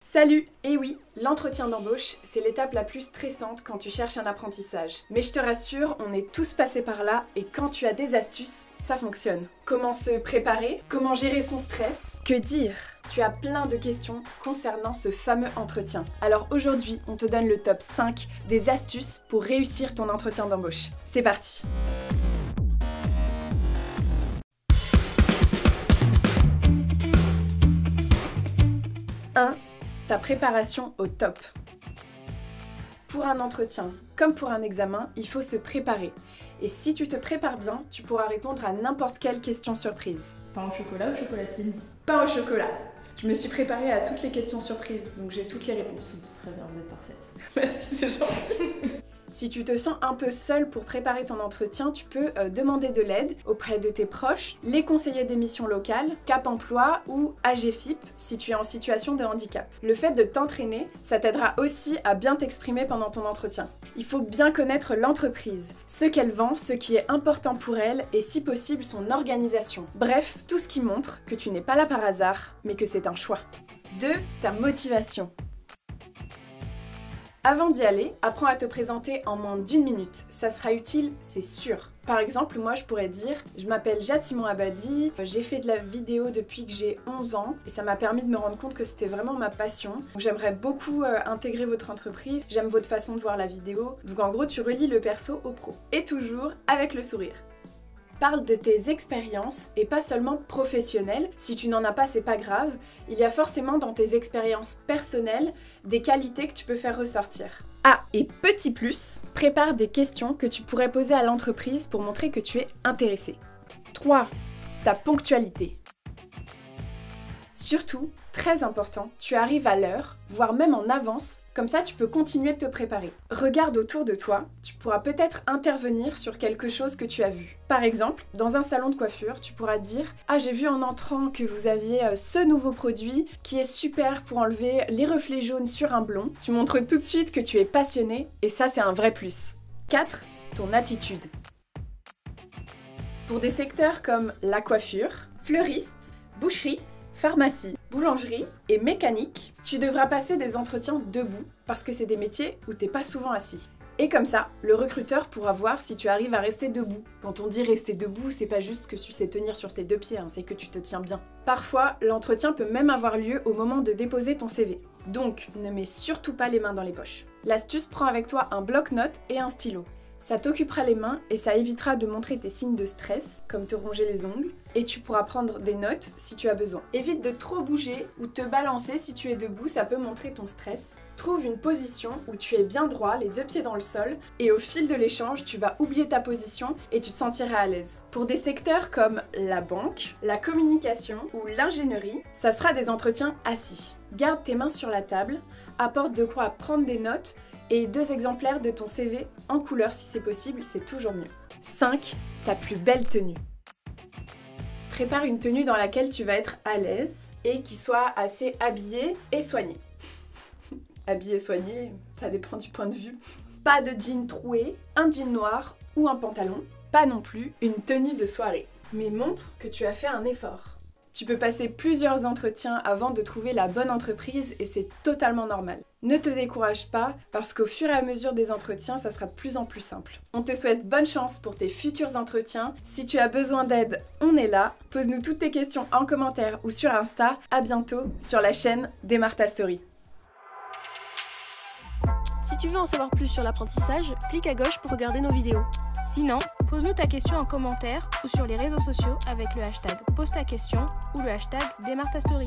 Salut! Et oui, l'entretien d'embauche, c'est l'étape la plus stressante quand tu cherches un apprentissage. Mais je te rassure, on est tous passés par là et quand tu as des astuces, ça fonctionne. Comment se préparer? Comment gérer son stress? Que dire? Tu as plein de questions concernant ce fameux entretien. Alors aujourd'hui, on te donne le top 5 des astuces pour réussir ton entretien d'embauche. C'est parti! Ta préparation au top. Pour un entretien, comme pour un examen, il faut se préparer. Et si tu te prépares bien, tu pourras répondre à n'importe quelle question surprise. Pain au chocolat ou chocolatine? Pain au chocolat. Je me suis préparée à toutes les questions surprises, donc j'ai toutes les réponses. Très bien, vous êtes parfaite. Merci, c'est gentil. Si tu te sens un peu seule pour préparer ton entretien, tu peux demander de l'aide auprès de tes proches, les conseillers des missions locales, Cap Emploi ou AGFIP si tu es en situation de handicap. Le fait de t'entraîner, ça t'aidera aussi à bien t'exprimer pendant ton entretien. Il faut bien connaître l'entreprise, ce qu'elle vend, ce qui est important pour elle et si possible son organisation. Bref, tout ce qui montre que tu n'es pas là par hasard, mais que c'est un choix. 2. Ta motivation. Avant d'y aller, apprends à te présenter en moins d'1 minute. Ça sera utile, c'est sûr. Par exemple, moi je pourrais dire « Je m'appelle Jatimon Abadi, j'ai fait de la vidéo depuis que j'ai 11 ans et ça m'a permis de me rendre compte que c'était vraiment ma passion. J'aimerais beaucoup intégrer votre entreprise, j'aime votre façon de voir la vidéo. » Donc en gros, tu relis le perso au pro. Et toujours avec le sourire. Parle de tes expériences et pas seulement professionnelles. Si tu n'en as pas, c'est pas grave. Il y a forcément dans tes expériences personnelles des qualités que tu peux faire ressortir. Ah, et petit plus, prépare des questions que tu pourrais poser à l'entreprise pour montrer que tu es intéressé. 3. Ta ponctualité. Surtout, très important, tu arrives à l'heure, voire même en avance, comme ça tu peux continuer de te préparer. Regarde autour de toi, tu pourras peut-être intervenir sur quelque chose que tu as vu. Par exemple, dans un salon de coiffure, tu pourras dire « Ah, j'ai vu en entrant que vous aviez ce nouveau produit qui est super pour enlever les reflets jaunes sur un blond. » Tu montres tout de suite que tu es passionné et ça c'est un vrai plus. 4. Ton attitude. Pour des secteurs comme la coiffure, fleuriste, boucherie, pharmacie, boulangerie et mécanique, tu devras passer des entretiens debout parce que c'est des métiers où t'es pas souvent assis. Et comme ça, le recruteur pourra voir si tu arrives à rester debout. Quand on dit rester debout, c'est pas juste que tu sais tenir sur tes 2 pieds, c'est que tu te tiens bien. Parfois, l'entretien peut même avoir lieu au moment de déposer ton CV. Donc, ne mets surtout pas les mains dans les poches. L'astuce, prends avec toi un bloc-notes et un stylo. Ça t'occupera les mains et ça évitera de montrer tes signes de stress, comme te ronger les ongles, et tu pourras prendre des notes si tu as besoin. Évite de trop bouger ou te balancer si tu es debout, ça peut montrer ton stress. Trouve une position où tu es bien droit, les 2 pieds dans le sol, et au fil de l'échange, tu vas oublier ta position et tu te sentiras à l'aise. Pour des secteurs comme la banque, la communication ou l'ingénierie, ça sera des entretiens assis. Garde tes mains sur la table, apporte de quoi prendre des notes, et 2 exemplaires de ton CV en couleur si c'est possible, c'est toujours mieux. 5. Ta plus belle tenue. Prépare une tenue dans laquelle tu vas être à l'aise et qui soit assez habillée et soignée. Habillée et soignée, ça dépend du point de vue. Pas de jean troué, un jean noir ou un pantalon. Pas non plus une tenue de soirée. Mais montre que tu as fait un effort. Tu peux passer plusieurs entretiens avant de trouver la bonne entreprise et c'est totalement normal. Ne te décourage pas parce qu'au fur et à mesure des entretiens, ça sera de plus en plus simple. On te souhaite bonne chance pour tes futurs entretiens. Si tu as besoin d'aide, on est là. Pose-nous toutes tes questions en commentaire ou sur Insta. À bientôt sur la chaîne Démarre ta story. Si tu veux en savoir plus sur l'apprentissage, clique à gauche pour regarder nos vidéos. Sinon, pose-nous ta question en commentaire ou sur les réseaux sociaux avec le hashtag pose ta question ou le hashtag démarre ta story.